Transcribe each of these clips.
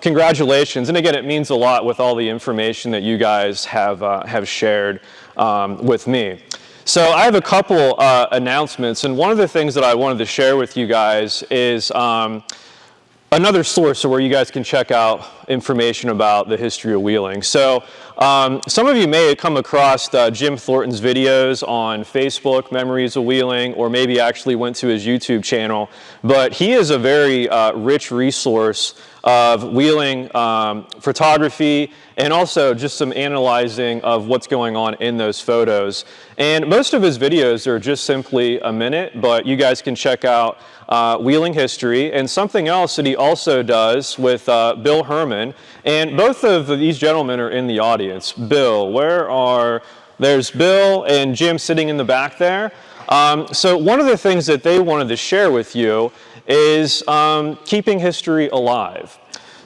congratulations. And again, it means a lot with all the information that you guys have shared with me. So I have a couple announcements, and one of the things that I wanted to share with you guys is another source where you guys can check out information about the history of wheeling. So some of you may have come across Jim Thornton's videos on Facebook, Memories of Wheeling, or maybe actually went to his YouTube channel. But he is a very rich resource of wheeling photography and also just some analyzing of what's going on in those photos. And most of his videos are just simply a minute, but you guys can check out wheeling history. And something else that he also does with Bill Herman, and both of these gentlemen are in the audience. Bill, there's Bill and Jim sitting in the back there. So one of the things that they wanted to share with you is keeping history alive.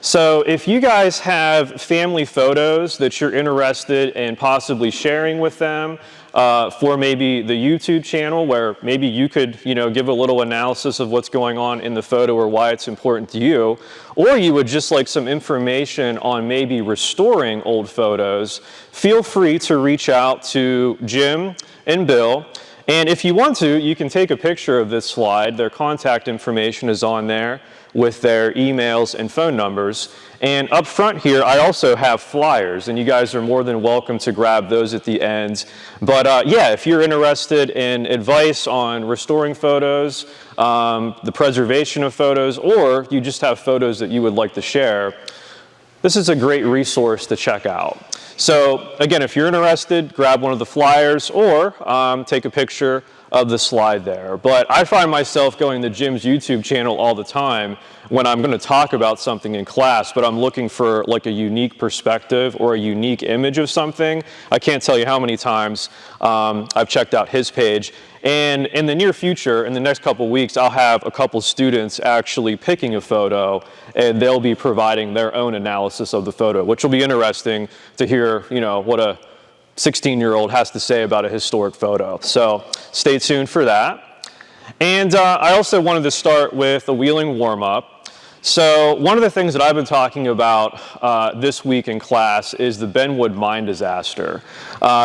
So if you guys have family photos that you're interested in possibly sharing with them for maybe the YouTube channel, where maybe you could, give a little analysis of what's going on in the photo or why it's important to you, or you would just like some information on maybe restoring old photos, feel free to reach out to Jim and Bill. And if you want to, you can take a picture of this slide. Their contact information is on there with their emails and phone numbers. And up front here, I also have flyers, and you guys are more than welcome to grab those at the end. But yeah, if you're interested in advice on restoring photos, the preservation of photos, or you just have photos that you would like to share, this is a great resource to check out. So again, if you're interested, grab one of the flyers or take a picture of the slide there. But I find myself going to Jim's YouTube channel all the time when I'm going to talk about something in class, but I'm looking for like a unique perspective or a unique image of something. I can't tell you how many times I've checked out his page. And in the near future, in the next couple weeks, I'll have a couple students actually picking a photo, and they'll be providing their own analysis of the photo, which will be interesting to hear, what a 16-year-old has to say about a historic photo. So stay tuned for that. And I also wanted to start with a wheeling warm-up. So one of the things that I've been talking about this week in class is the Benwood mine disaster.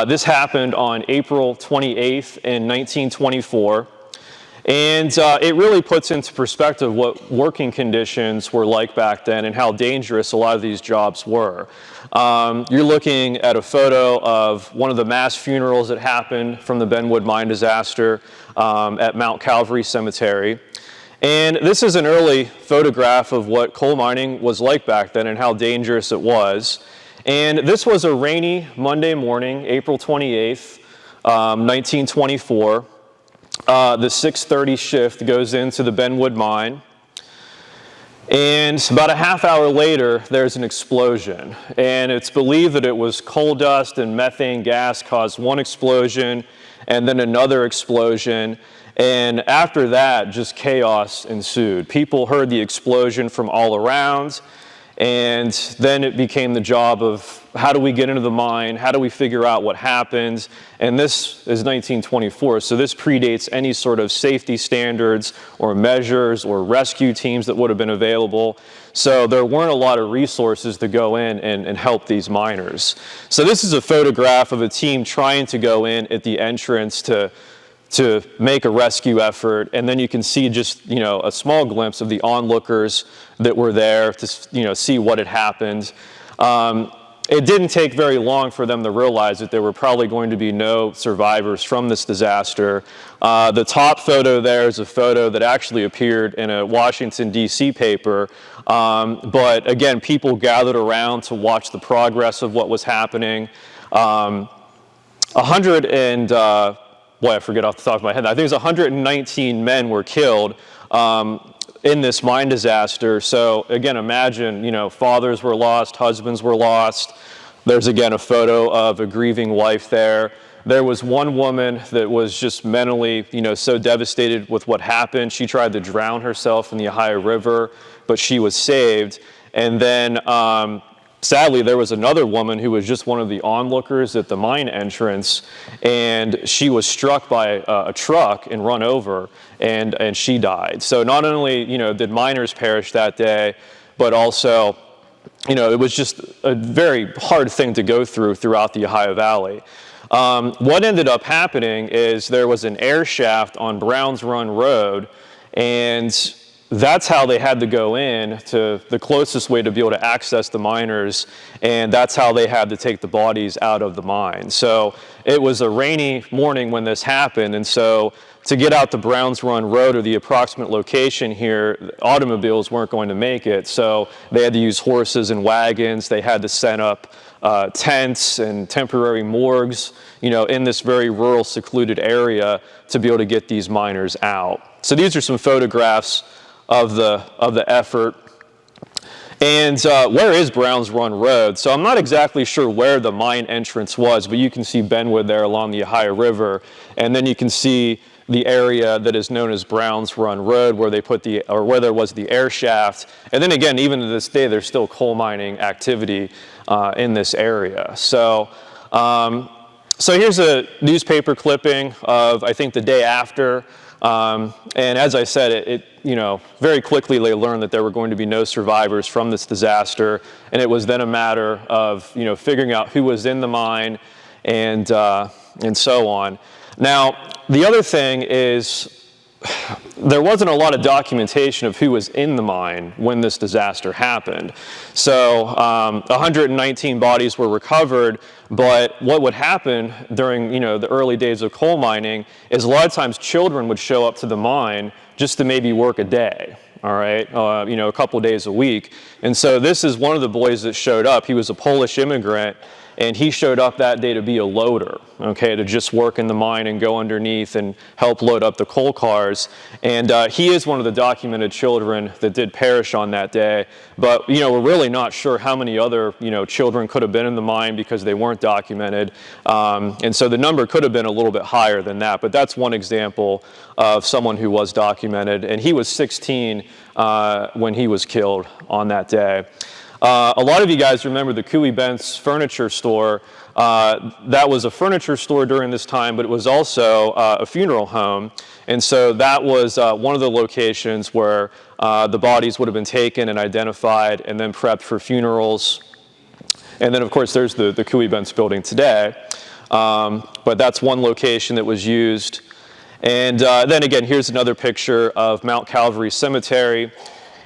This happened on April 28th in 1924. And it really puts into perspective what working conditions were like back then and how dangerous a lot of these jobs were. You're looking at a photo of one of the mass funerals that happened from the Benwood mine disaster at Mount Calvary Cemetery. And this is an early photograph of what coal mining was like back then and how dangerous it was. And this was a rainy Monday morning, April 28th, 1924. The 6:30 shift goes into the Benwood mine. And about a half hour later, there's an explosion. And it's believed that it was coal dust and methane gas caused one explosion and then another explosion. And after that, just chaos ensued. People heard the explosion from all around. And then it became the job of how do we get into the mine? How do we figure out what happened? And this is 1924, so this predates any sort of safety standards or measures or rescue teams that would have been available. So there weren't a lot of resources to go in and help these miners. So this is a photograph of a team trying to go in at the entrance to make a rescue effort, and then you can see just a small glimpse of the onlookers that were there to see what had happened. It didn't take very long for them to realize that there were probably going to be no survivors from this disaster. The top photo there is a photo that actually appeared in a Washington, D.C. paper, but again, people gathered around to watch the progress of what was happening. I forget off the top of my head. I think it was 119 men were killed in this mine disaster. So again, imagine, fathers were lost, husbands were lost. There's again a photo of a grieving wife there. There was one woman that was just mentally, so devastated with what happened. She tried to drown herself in the Ohio River, but she was saved. And then sadly, there was another woman who was just one of the onlookers at the mine entrance, and she was struck by a truck and run over, and she died. So not only, did miners perish that day, but also it was just a very hard thing to go throughout the Ohio Valley. What ended up happening is there was an air shaft on Browns Run Road, and that's how they had to go in to the closest way to be able to access the miners, and that's how they had to take the bodies out of the mine. So it was a rainy morning when this happened, and so to get out to Browns Run Road, or the approximate location here, automobiles weren't going to make it, so they had to use horses and wagons. They had to set up tents and temporary morgues, in this very rural, secluded area to be able to get these miners out. So these are some photographs of the effort. And where is Browns Run Road? So I'm not exactly sure where the mine entrance was, but you can see Benwood there along the Ohio River, and then you can see the area that is known as Browns Run Road, where where there was the air shaft. And then again, even to this day, there's still coal mining activity in this area. So here's a newspaper clipping of, I think, the day after. And as I said, it very quickly they learned that there were going to be no survivors from this disaster, and it was then a matter of figuring out who was in the mine and so on. Now, the other thing is, there wasn't a lot of documentation of who was in the mine when this disaster happened. So 119 bodies were recovered, but what would happen during the early days of coal mining is a lot of times children would show up to the mine just to maybe work a day, all right, a couple days a week. And so this is one of the boys that showed up. He was a Polish immigrant, and he showed up that day to be a loader, okay, to just work in the mine and go underneath and help load up the coal cars. And he is one of the documented children that did perish on that day. But, we're really not sure how many other, children could have been in the mine because they weren't documented. And so the number could have been a little bit higher than that. But that's one example of someone who was documented. And he was 16 when he was killed on that day. A lot of you guys remember the Cooey Bentz furniture store. That was a furniture store during this time, but it was also a funeral home. And so that was one of the locations where the bodies would have been taken and identified and then prepped for funerals. And then, of course, there's the Cooey Bentz building today. But that's one location that was used. And then again, here's another picture of Mount Calvary Cemetery.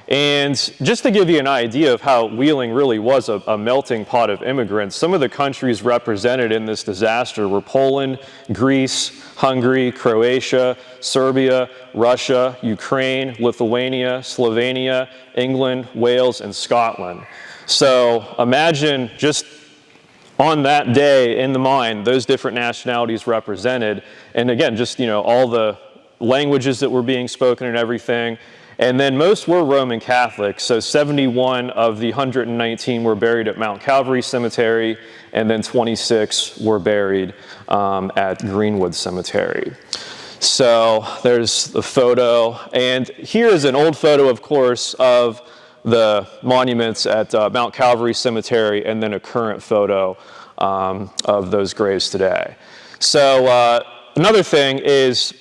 And just to give you an idea of how Wheeling really was a melting pot of immigrants, some of the countries represented in this disaster were Poland, Greece, Hungary, Croatia, Serbia, Russia, Ukraine, Lithuania, Slovenia, England, Wales, and Scotland. So imagine just on that day in the mine, those different nationalities represented. And again, just, all the languages that were being spoken and everything. And then most were Roman Catholics, so 71 of the 119 were buried at Mount Calvary Cemetery, and then 26 were buried at Greenwood Cemetery. So there's the photo, and here's an old photo, of course, of the monuments at Mount Calvary Cemetery, and then a current photo of those graves today. So another thing is,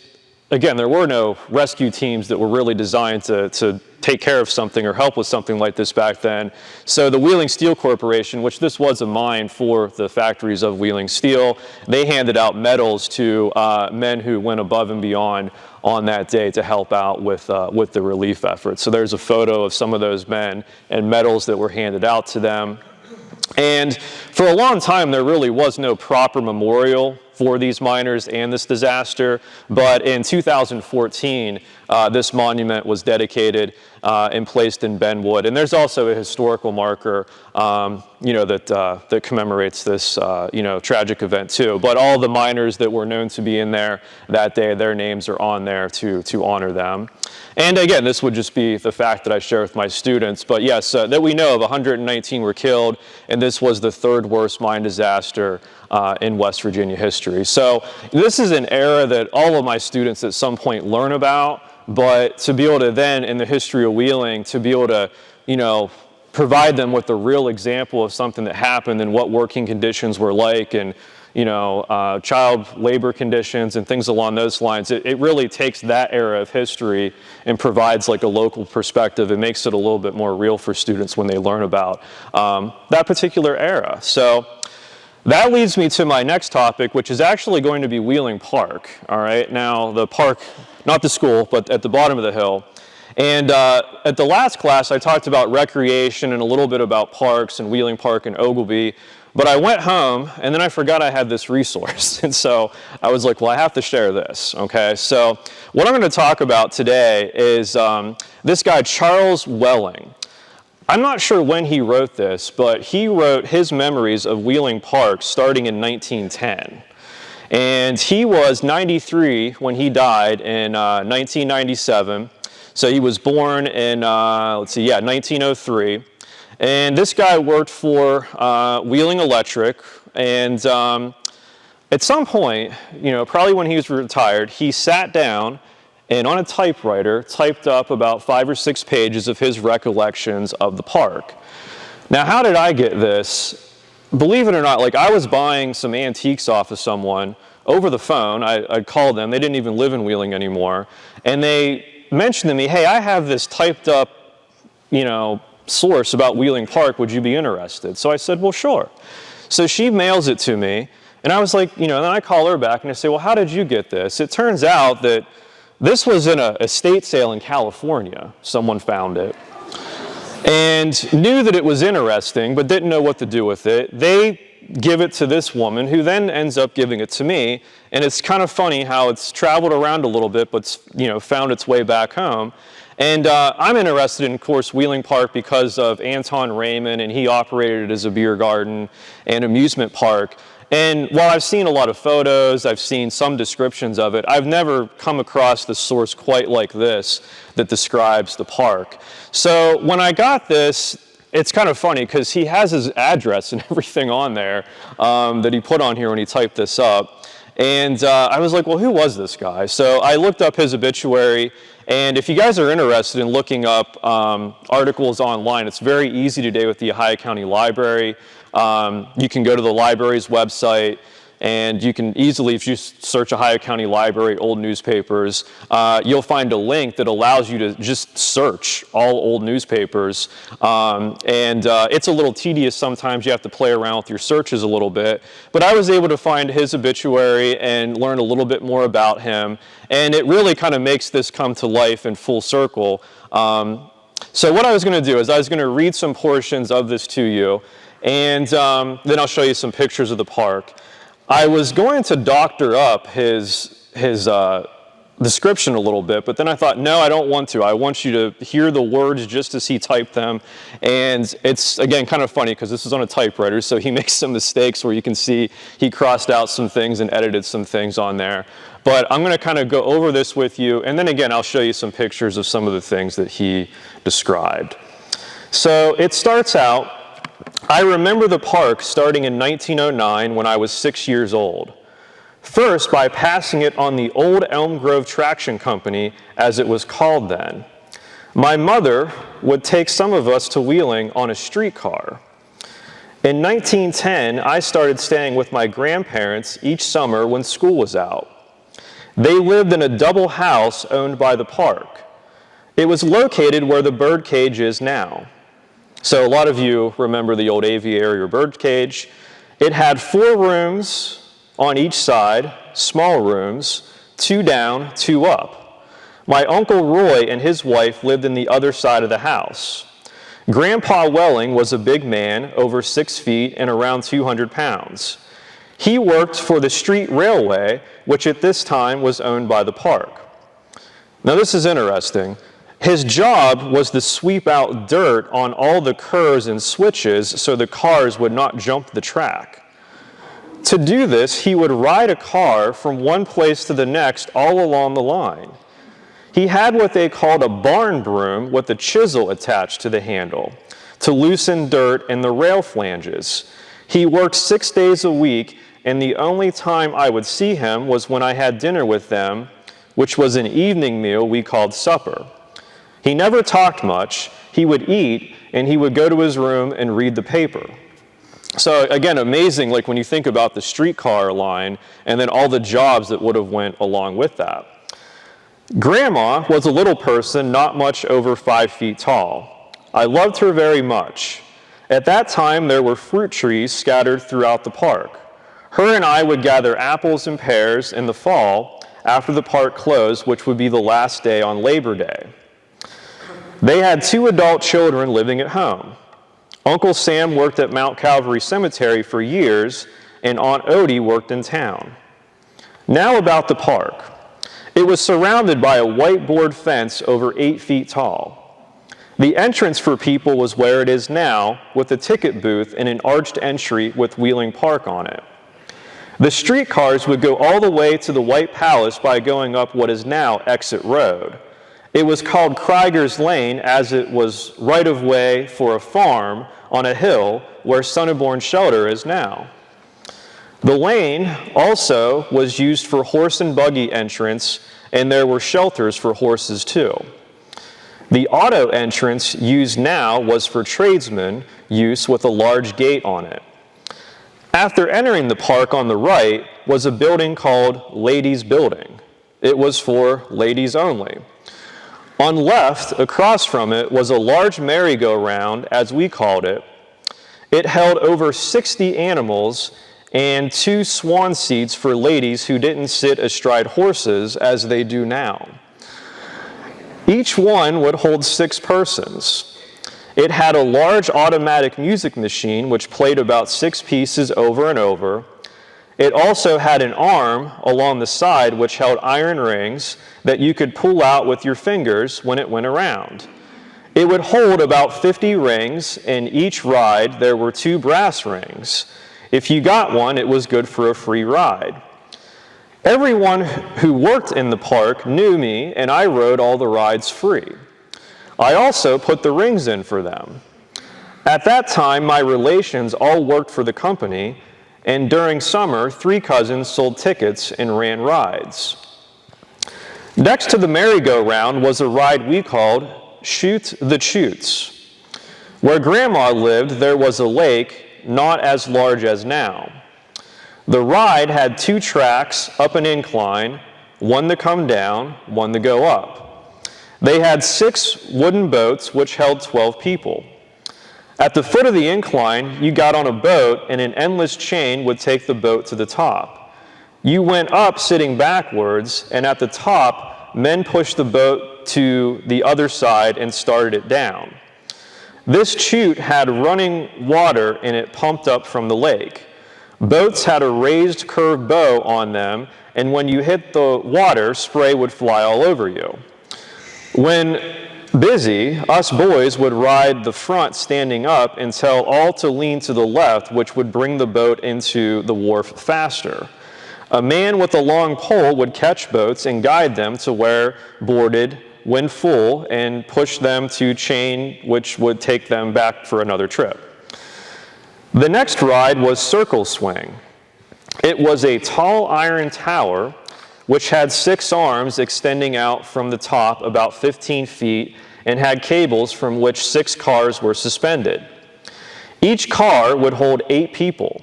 again, there were no rescue teams that were really designed to take care of something or help with something like this back then. So the Wheeling Steel Corporation, which this was a mine for the factories of Wheeling Steel, they handed out medals to men who went above and beyond on that day to help out with the relief effort. So there's a photo of some of those men and medals that were handed out to them. And for a long time, there really was no proper memorial for these miners and this disaster. But in 2014, this monument was dedicated and placed in Benwood. And there's also a historical marker, that commemorates this, tragic event too. But all the miners that were known to be in there that day, their names are on there to honor them. And again, this would just be the fact that I share with my students. But yes, that we know of, 119 were killed, and this was the third worst mine disaster in West Virginia history. So this is an era that all of my students at some point learn about, but to be able to then, in the history of Wheeling, to be able to, provide them with a real example of something that happened and what working conditions were like, and child labor conditions and things along those lines. It really takes that era of history and provides like a local perspective. It makes it a little bit more real for students when they learn about that particular era. So that leads me to my next topic, which is actually going to be Wheeling Park. All right, now the park, not the school, but at the bottom of the hill. And at the last class, I talked about recreation and a little bit about parks and Wheeling Park and Oglebay. But I went home, and then I forgot I had this resource. And so I was like, well, I have to share this, okay? So what I'm going to talk about today is this guy, Charles Welling. I'm not sure when he wrote this, but he wrote his memories of Wheeling Park starting in 1910. And he was 93 when he died in 1997. So he was born in, 1903. And this guy worked for Wheeling Electric. And at some point, probably when he was retired, he sat down and on a typewriter typed up about 5 or 6 pages of his recollections of the park. Now, how did I get this? Believe it or not, like I was buying some antiques off of someone over the phone. I'd call them. They didn't even live in Wheeling anymore. And they mentioned to me, hey, I have this typed up, source about Wheeling Park. Would you be interested? So I said, well, sure. So she mails it to me. And I was like, then I call her back and I say, well, how did you get this? It turns out that this was in an estate sale in California. Someone found it and knew that it was interesting, but didn't know what to do with it. They give it to this woman who then ends up giving it to me. And it's kind of funny how it's traveled around a little bit, but found its way back home. And I'm interested in, of course, Wheeling Park because of Anton Raymond, and he operated it as a beer garden and amusement park. And while I've seen a lot of photos, I've seen some descriptions of it, I've never come across the source quite like this that describes the park. So when I got this, it's kind of funny because he has his address and everything on there that he put on here when he typed this up. And I was like, well, who was this guy? So I looked up his obituary. And if you guys are interested in looking up articles online, it's very easy today with the Ohio County Library. You can go to the library's website, and you can easily, if you search Ohio County Library, old newspapers, you'll find a link that allows you to just search all old newspapers. It's a little tedious sometimes. You have to play around with your searches a little bit. But I was able to find his obituary and learn a little bit more about him. And it really kind of makes this come to life in full circle. So what I was going to do is I was going to read some portions of this to you. And then I'll show you some pictures of the park. I was going to doctor up his description a little bit, but then I thought, no, I don't want to. I want you to hear the words just as he typed them. And it's, again, kind of funny because this is on a typewriter, so he makes some mistakes where you can see he crossed out some things and edited some things on there. But I'm going to kind of go over this with you, and then again, I'll show you some pictures of some of the things that he described. So it starts out, I remember the park starting in 1909 when I was 6 years old. First, by passing it on the old Elm Grove Traction Company, as it was called then. My mother would take some of us to Wheeling on a streetcar. In 1910, I started staying with my grandparents each summer when school was out. They lived in a double house owned by the park. It was located where the bird cage is now. So a lot of you remember the old aviary or bird cage. It had 4 rooms on each side, small rooms, 2 down, 2 up. My Uncle Roy and his wife lived in the other side of the house. Grandpa Welling was a big man, over 6 feet and around 200 pounds. He worked for the street railway, which at this time was owned by the park. Now this is interesting. His job was to sweep out dirt on all the curves and switches so the cars would not jump the track. To do this, he would ride a car from one place to the next all along the line. He had what they called a barn broom with a chisel attached to the handle to loosen dirt in the rail flanges. He worked 6 days a week, and the only time I would see him was when I had dinner with them, which was an evening meal we called supper. He never talked much. He would eat, and he would go to his room and read the paper. So again, amazing, like when you think about the streetcar line and then all the jobs that would have went along with that. Grandma was a little person not much over 5 feet tall. I loved her very much. At that time, there were fruit trees scattered throughout the park. Her and I would gather apples and pears in the fall after the park closed, which would be the last day on Labor Day. They had 2 adult children living at home. Uncle Sam worked at Mount Calvary Cemetery for years, and Aunt Odie worked in town. Now about the park. It was surrounded by a whiteboard fence over 8 feet tall. The entrance for people was where it is now, with a ticket booth and an arched entry with Wheeling Park on it. The streetcars would go all the way to the White Palace by going up what is now Exit Road. It was called Krieger's Lane as it was right-of-way for a farm on a hill where Sonneborn Shelter is now. The lane also was used for horse and buggy entrance, and there were shelters for horses too. The auto entrance used now was for tradesmen use with a large gate on it. After entering the park on the right was a building called Ladies' Building. It was for ladies only. On left, across from it, was a large merry-go-round, as we called it. It held over 60 animals and 2 swan seats for ladies who didn't sit astride horses as they do now. Each one would hold 6 persons. It had a large automatic music machine which played about 6 pieces over and over. It also had an arm along the side which held iron rings that you could pull out with your fingers when it went around. It would hold about 50 rings, and each ride there were 2 brass rings. If you got one, it was good for a free ride. Everyone who worked in the park knew me, and I rode all the rides free. I also put the rings in for them. At that time, my relations all worked for the company, and during summer, 3 cousins sold tickets and ran rides. Next to the merry-go-round was a ride we called Shoot the Chutes. Where Grandma lived, there was a lake not as large as now. The ride had 2 tracks up an incline, one to come down, one to go up. They had 6 wooden boats which held 12 people. At the foot of the incline, you got on a boat and an endless chain would take the boat to the top. You went up sitting backwards, and at the top, men pushed the boat to the other side and started it down. This chute had running water and it pumped up from the lake. Boats had a raised curved bow on them, and when you hit the water, spray would fly all over you. When busy, us boys would ride the front standing up and tell all to lean to the left, which would bring the boat into the wharf faster. A man with a long pole would catch boats and guide them to where boarded when full and push them to chain, which would take them back for another trip. The next ride was Circle Swing. It was a tall iron tower which had 6 arms extending out from the top about 15 feet and had cables from which 6 cars were suspended. Each car would hold 8 people,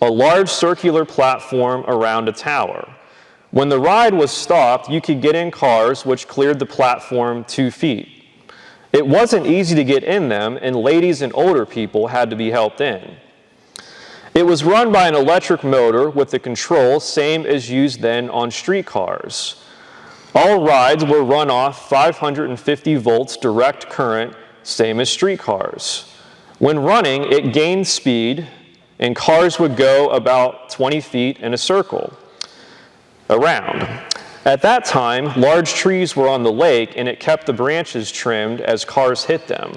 a large circular platform around a tower. When the ride was stopped, you could get in cars which cleared the platform 2 feet. It wasn't easy to get in them, and ladies and older people had to be helped in. It was run by an electric motor with the control same as used then on streetcars. All rides were run off 550 volts direct current, same as streetcars. When running, it gained speed, and cars would go about 20 feet in a circle around. At that time, large trees were on the lake, and it kept the branches trimmed as cars hit them.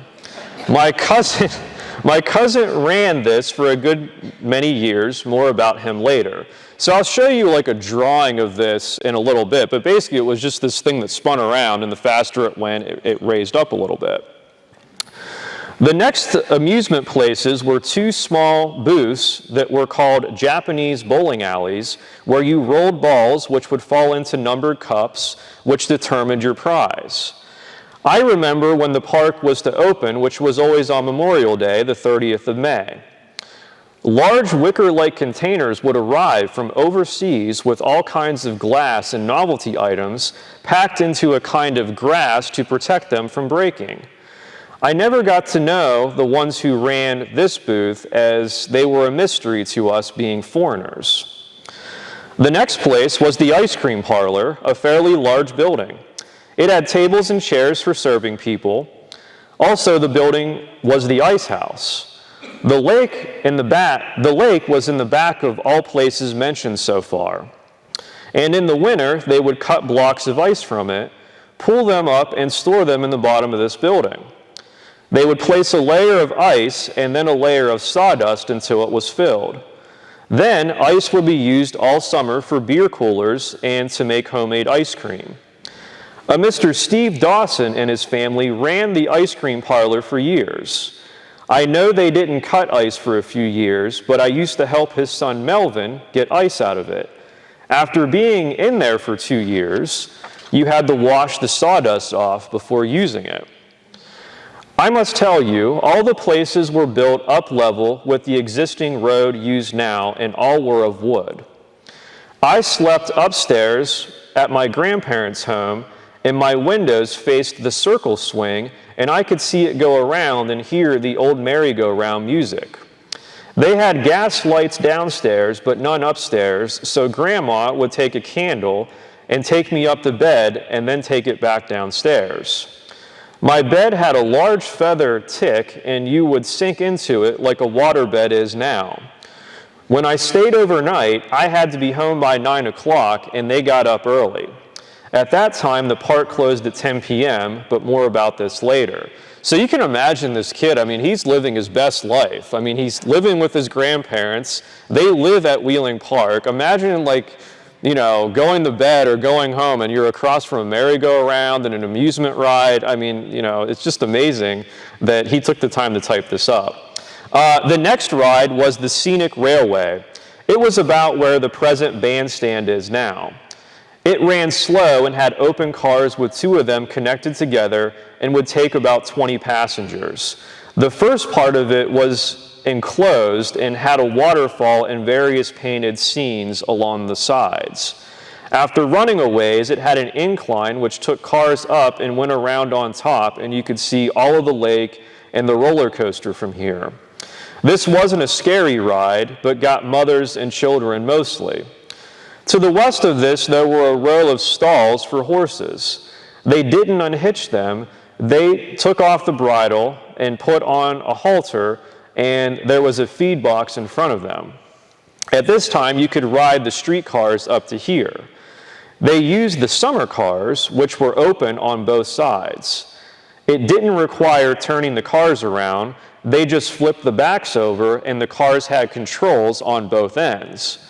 My cousin ran this for a good many years, more about him later. So I'll show you like a drawing of this in a little bit, but basically it was just this thing that spun around, and the faster it went, it raised up a little bit. The next amusement places were 2 small booths that were called Japanese bowling alleys, where you rolled balls which would fall into numbered cups, which determined your prize. I remember when the park was to open, which was always on Memorial Day, the 30th of May. Large wicker-like containers would arrive from overseas with all kinds of glass and novelty items packed into a kind of grass to protect them from breaking. I never got to know the ones who ran this booth, as they were a mystery to us being foreigners. The next place was the ice cream parlor, a fairly large building. It had tables and chairs for serving people. Also, the building was the ice house. The lake was in the back of all places mentioned so far. And in the winter, they would cut blocks of ice from it, pull them up, and store them in the bottom of this building. They would place a layer of ice and then a layer of sawdust until it was filled. Then ice would be used all summer for beer coolers and to make homemade ice cream. A Mr. Steve Dawson and his family ran the ice cream parlor for years. I know they didn't cut ice for a few years, but I used to help his son Melvin get ice out of it. After being in there for 2 years, you had to wash the sawdust off before using it. I must tell you, all the places were built up level with the existing road used now, and all were of wood. I slept upstairs at my grandparents' home, and my windows faced the circle swing, and I could see it go around and hear the old merry-go-round music. They had gas lights downstairs, but none upstairs, so Grandma would take a candle and take me up to bed and then take it back downstairs. My bed had a large feather tick, and you would sink into it like a waterbed is now. When I stayed overnight, I had to be home by 9 o'clock, and they got up early. At that time, the park closed at 10 p.m., but more about this later. So you can imagine this kid, I mean, he's living his best life. I mean, he's living with his grandparents. They live at Wheeling Park. Imagine, like, you know, going to bed or going home and you're across from a merry-go-round and an amusement ride. I mean, you know, it's just amazing that he took the time to type this up. The next ride was the Scenic Railway. It was about where the present bandstand is now. It ran slow and had open cars with 2 of them connected together and would take about 20 passengers. The first part of it was enclosed and had a waterfall and various painted scenes along the sides. After running a ways, it had an incline which took cars up and went around on top, and you could see all of the lake and the roller coaster from here. This wasn't a scary ride, but got mothers and children mostly. To the west of this, there were a row of stalls for horses. They didn't unhitch them. They took off the bridle and put on a halter, and there was a feed box in front of them. At this time, you could ride the streetcars up to here. They used the summer cars, which were open on both sides. It didn't require turning the cars around. They just flipped the backs over, and the cars had controls on both ends.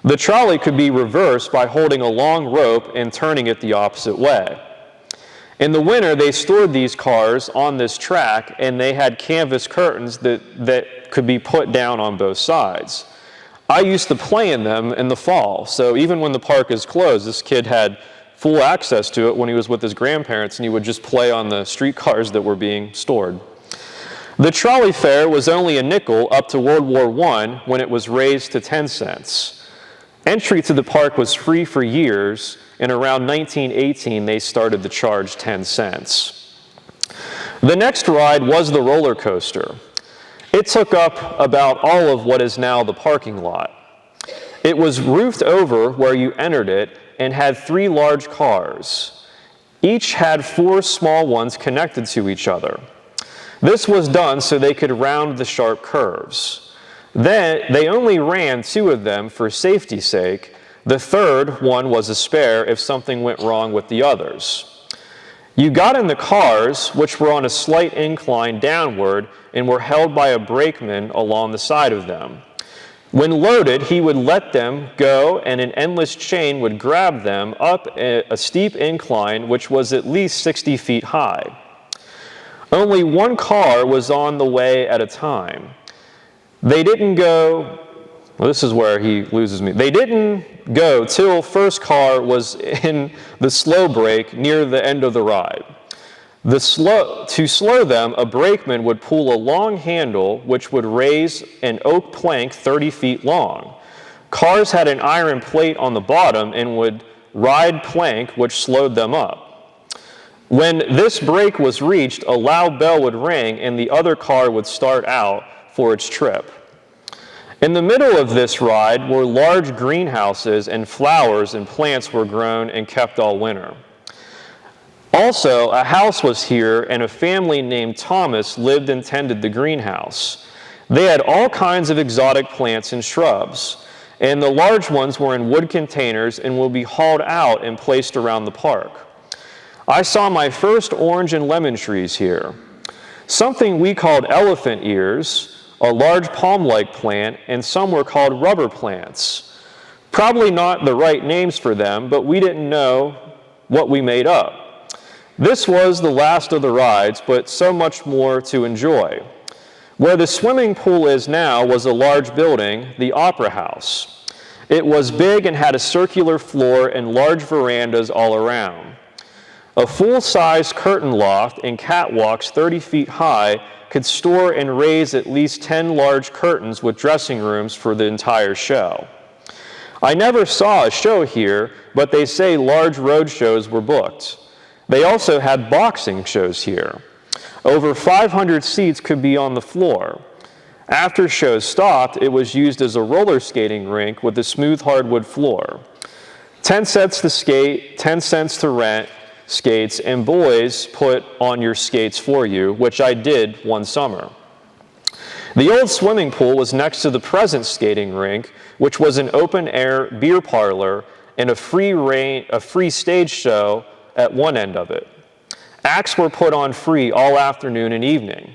The trolley could be reversed by holding a long rope and turning it the opposite way. In the winter, they stored these cars on this track, and they had canvas curtains that could be put down on both sides. I used to play in them in the fall, so even when the park is closed, this kid had full access to it when he was with his grandparents, and he would just play on the streetcars that were being stored. The trolley fare was only a nickel up to World War I, when it was raised to 10 cents. Entry to the park was free for years, and around 1918 they started to charge 10 cents. The next ride was the roller coaster. It took up about all of what is now the parking lot. It was roofed over where you entered it and had 3 large cars. Each had 4 small ones connected to each other. This was done so they could round the sharp curves. Then they only ran 2 of them for safety's sake. The third one was a spare if something went wrong with the others. You got in the cars, which were on a slight incline downward and were held by a brakeman along the side of them. When loaded, he would let them go, and an endless chain would grab them up a steep incline which was at least 60 feet high. Only 1 car was on the way at a time. They didn't go, well, this is where he loses me. They didn't go till first car was in the slow brake near the end of the ride. To slow them, a brakeman would pull a long handle which would raise an oak plank 30 feet long. Cars had an iron plate on the bottom and would ride plank, which slowed them up. When this brake was reached, a loud bell would ring and the other car would start out for its trip. In the middle of this ride were large greenhouses, and flowers and plants were grown and kept all winter. Also, a house was here, and a family named Thomas lived and tended the greenhouse. They had all kinds of exotic plants and shrubs, and the large ones were in wood containers and will be hauled out and placed around the park. I saw my first orange and lemon trees here. Something we called elephant ears, a large palm-like plant, and some were called rubber plants. Probably not the right names for them, but we didn't know what we made up. This was the last of the rides, but so much more to enjoy. Where the swimming pool is now was a large building, the Opera House. It was big and had a circular floor and large verandas all around. A full-size curtain loft and catwalks 30 feet high could store and raise at least 10 large curtains with dressing rooms for the entire show. I never saw a show here, but they say large road shows were booked. They also had boxing shows here. Over 500 seats could be on the floor. After shows stopped, it was used as a roller skating rink with a smooth hardwood floor. 10 cents to skate, 10 cents to rent skates, and boys put on your skates for you, which I did one summer. The old swimming pool was next to the present skating rink, which was an open-air beer parlor and a free stage show at one end of it. Acts were put on free all afternoon and evening.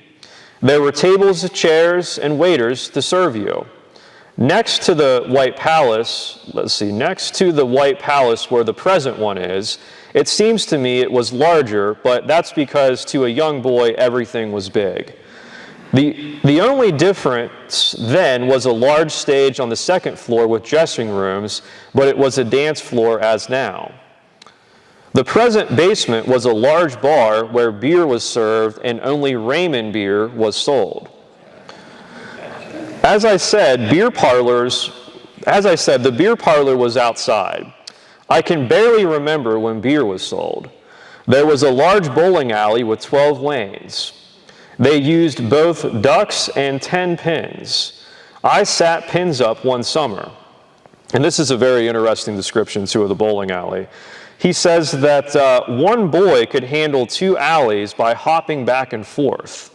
There were tables, chairs, and waiters to serve you. Next to the White Palace where the present one is, it seems to me it was larger, but that's because to a young boy everything was big. The only difference then was a large stage on the second floor with dressing rooms, but it was a dance floor as now. The present basement was a large bar where beer was served and only Raymond beer was sold. As I said, the beer parlor was outside. I can barely remember when beer was sold. There was a large bowling alley with 12 lanes. They used both ducks and 10 pins. I sat pins up one summer. And this is a very interesting description, too, of the bowling alley. He says that one boy could handle 2 alleys by hopping back and forth.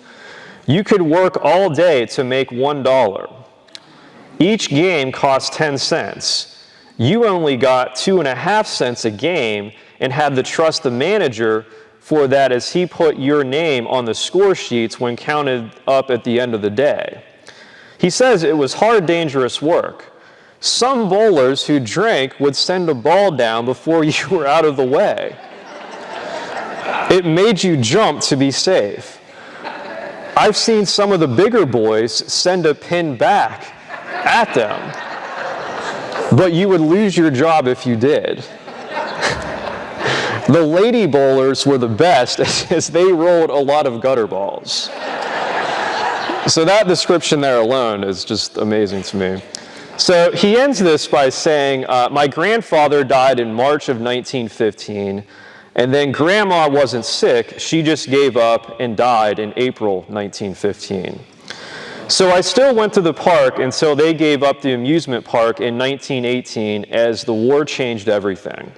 You could work all day to make $1. Each game cost 10 cents. You only got 2.5 cents a game and had to trust the manager for that as he put your name on the score sheets when counted up at the end of the day. He says it was hard, dangerous work. Some bowlers who drank would send a ball down before you were out of the way. It made you jump to be safe. I've seen some of the bigger boys send a pin back at them, but you would lose your job if you did. The lady bowlers were the best as they rolled a lot of gutter balls. So that description there alone is just amazing to me. So he ends this by saying, my grandfather died in March of 1915, and then Grandma wasn't sick, she just gave up and died in April 1915. So I still went to the park until they gave up the amusement park in 1918 as the war changed everything.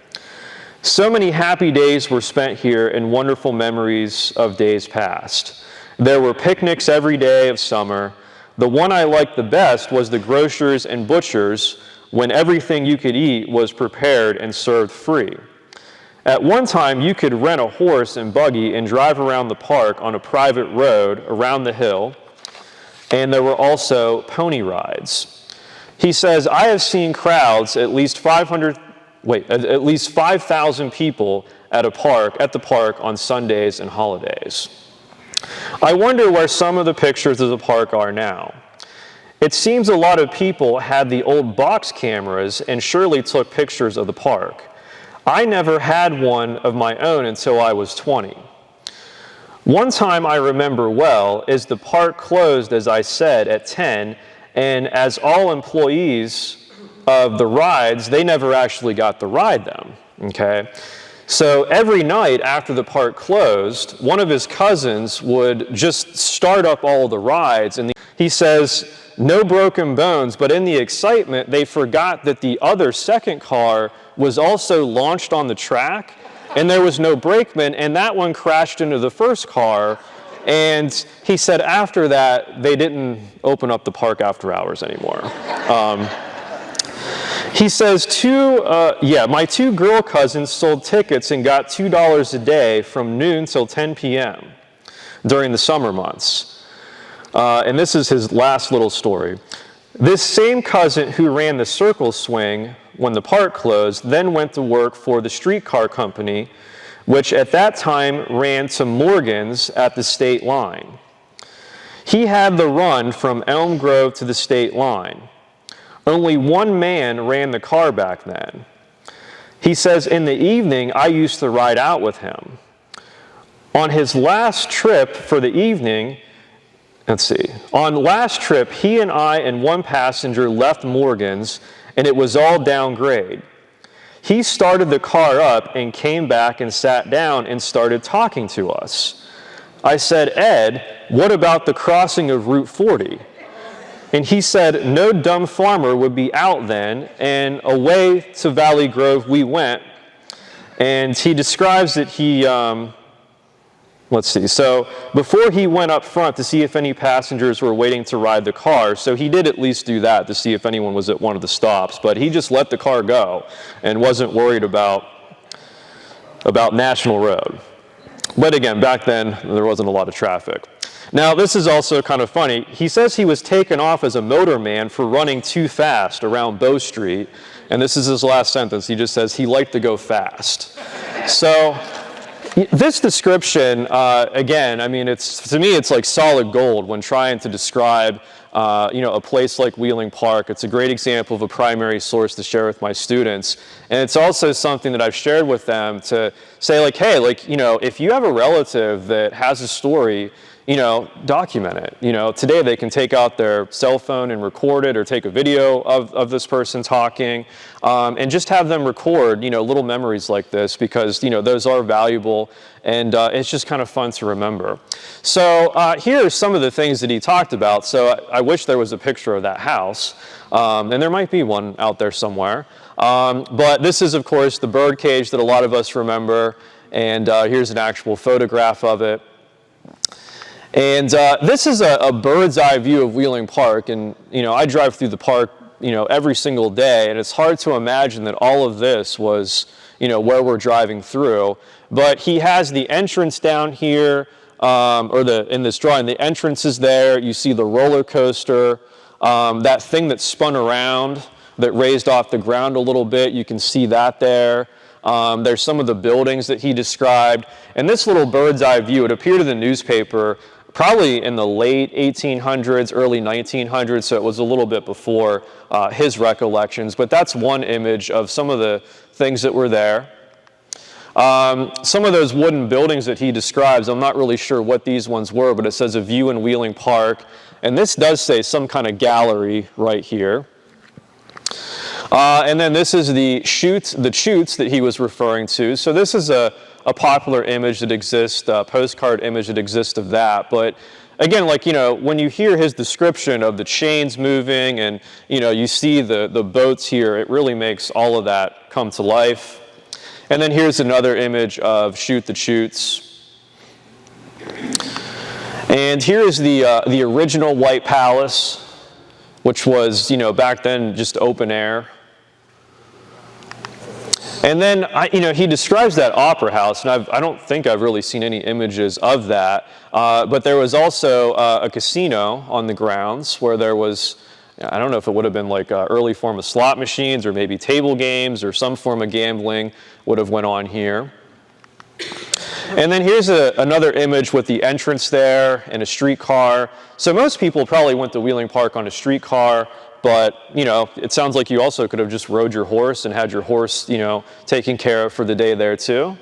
So many happy days were spent here and wonderful memories of days past. There were picnics every day of summer. The one I liked the best was the grocers and butchers when everything you could eat was prepared and served free. At one time, you could rent a horse and buggy and drive around the park on a private road around the hill, and there were also pony rides. He says, I have seen crowds, at least 5,000 people at the park on Sundays and holidays. I wonder where some of the pictures of the park are now. It seems a lot of people had the old box cameras and surely took pictures of the park. I never had one of my own until I was 20. One time I remember well is the park closed, as I said, at 10, and as all employees of the rides, they never actually got to ride them, okay? So every night after the park closed, one of his cousins would just start up all the rides, and he says, no broken bones, but in the excitement, they forgot that the other second car was also launched on the track, and there was no brakeman, and that one crashed into the first car. And he said after that, they didn't open up the park after hours anymore. He says, my two girl cousins sold tickets and got $2 a day from noon till 10 p.m. during the summer months. And this is his last little story. This same cousin who ran the circle swing when the park closed then went to work for the streetcar company, which at that time ran to Morgan's at the state line. He had the run from Elm Grove to the state line. Only one man ran the car back then. He says, in the evening, I used to ride out with him. On his last trip for the evening, on last trip, he and I and one passenger left Morgan's, and it was all downgrade. He started the car up and came back and sat down and started talking to us. I said, Ed, what about the crossing of Route 40? And he said, no dumb farmer would be out then, and away to Valley Grove we went. And he describes that he, so before he went up front to see if any passengers were waiting to ride the car, so he did at least do that to see if anyone was at one of the stops, but he just let the car go and wasn't worried about National Road. But again, back then, there wasn't a lot of traffic. Now, this is also kind of funny. He says he was taken off as a motorman for running too fast around Bow Street, and this is his last sentence. He just says he liked to go fast. So this description, again, I mean, to me, it's like solid gold when trying to describe, a place like Wheeling Park. It's a great example of a primary source to share with my students. And it's also something that I've shared with them to say, like, hey, if you have a relative that has a story, document it. Today they can take out their cell phone and record it, or take a video of this person talking, and just have them record, little memories like this, because, those are valuable, and it's just kind of fun to remember. So here are some of the things that he talked about. So I wish there was a picture of that house, and there might be one out there somewhere. But this is, of course, the bird cage that a lot of us remember, and here's an actual photograph of it. And this is a bird's eye view of Wheeling Park, and I drive through the park every single day, and it's hard to imagine that all of this was where we're driving through. But he has the entrance down here, in this drawing, the entrance is there. You see the roller coaster, that thing that spun around, that raised off the ground a little bit. You can see that there. There's some of the buildings that he described. And this little bird's eye view, it appeared in the newspaper probably in the late 1800s, early 1900s, so it was a little bit before his recollections. But that's one image of some of the things that were there. Some of those wooden buildings that he describes, I'm not really sure what these ones were, but it says a view in Wheeling Park. And this does say some kind of gallery right here. And then this is the chutes that he was referring to. So this is a popular image that exists, a postcard image that exists of that. But again, when you hear his description of the chains moving and, you see the boats here, it really makes all of that come to life. And then here's another image of Chute the Chutes. And here is the original White Palace, which was, back then just open air. And then, he describes that opera house, and I don't think I've really seen any images of that, but there was also a casino on the grounds where there was, I don't know if it would have been like an early form of slot machines or maybe table games or some form of gambling would have went on here. And then here's another image with the entrance there and a streetcar. So most people probably went to Wheeling Park on a streetcar, but, it sounds like you also could have just rode your horse and had your horse, taken care of for the day there too.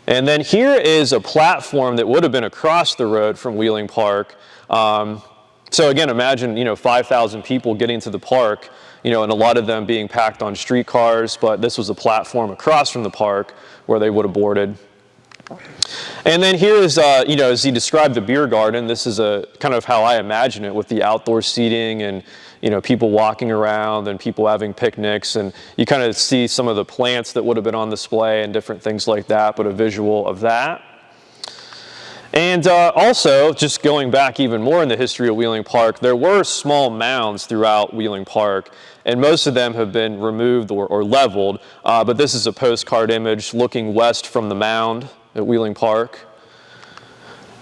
And then here is a platform that would have been across the road from Wheeling Park. So again, imagine, 5,000 people getting to the park, and a lot of them being packed on streetcars, but this was a platform across from the park where they would have boarded. And then here is, as he described the beer garden, this is kind of how I imagine it, with the outdoor seating and, people walking around and people having picnics, and you kind of see some of the plants that would have been on display and different things like that, but a visual of that. And also, just going back even more in the history of Wheeling Park, there were small mounds throughout Wheeling Park, and most of them have been removed or leveled, but this is a postcard image looking west from the mound at Wheeling Park.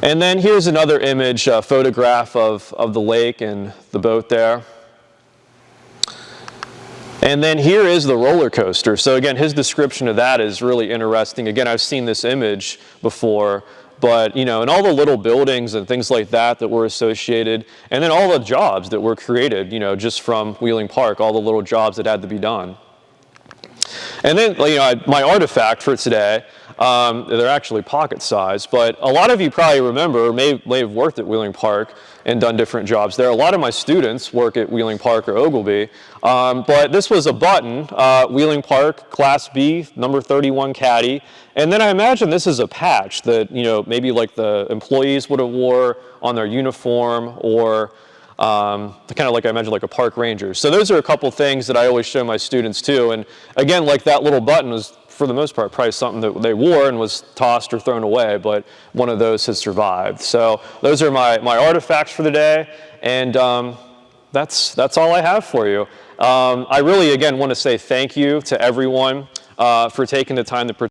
And then here's another image, a photograph of the lake and the boat there. And then here is the roller coaster. So again, his description of that is really interesting. Again, I've seen this image before, but and all the little buildings and things like that were associated, and then all the jobs that were created, just from Wheeling Park, all the little jobs that had to be done. And then, my artifact for today, they're actually pocket sized, but a lot of you probably remember, may have worked at Wheeling Park and done different jobs there. A lot of my students work at Wheeling Park or Ogilvy, but this was a button, Wheeling Park, Class B, number 31 caddy, and then I imagine this is a patch that, maybe like the employees would have wore on their uniform, or kind of like I imagine like a park ranger. So those are a couple things that I always show my students too. And again, like that little button was, for the most part, probably something that they wore and was tossed or thrown away, but one of those has survived. So those are my artifacts for the day, and that's all I have for you. I really, again, want to say thank you to everyone for taking the time to participate.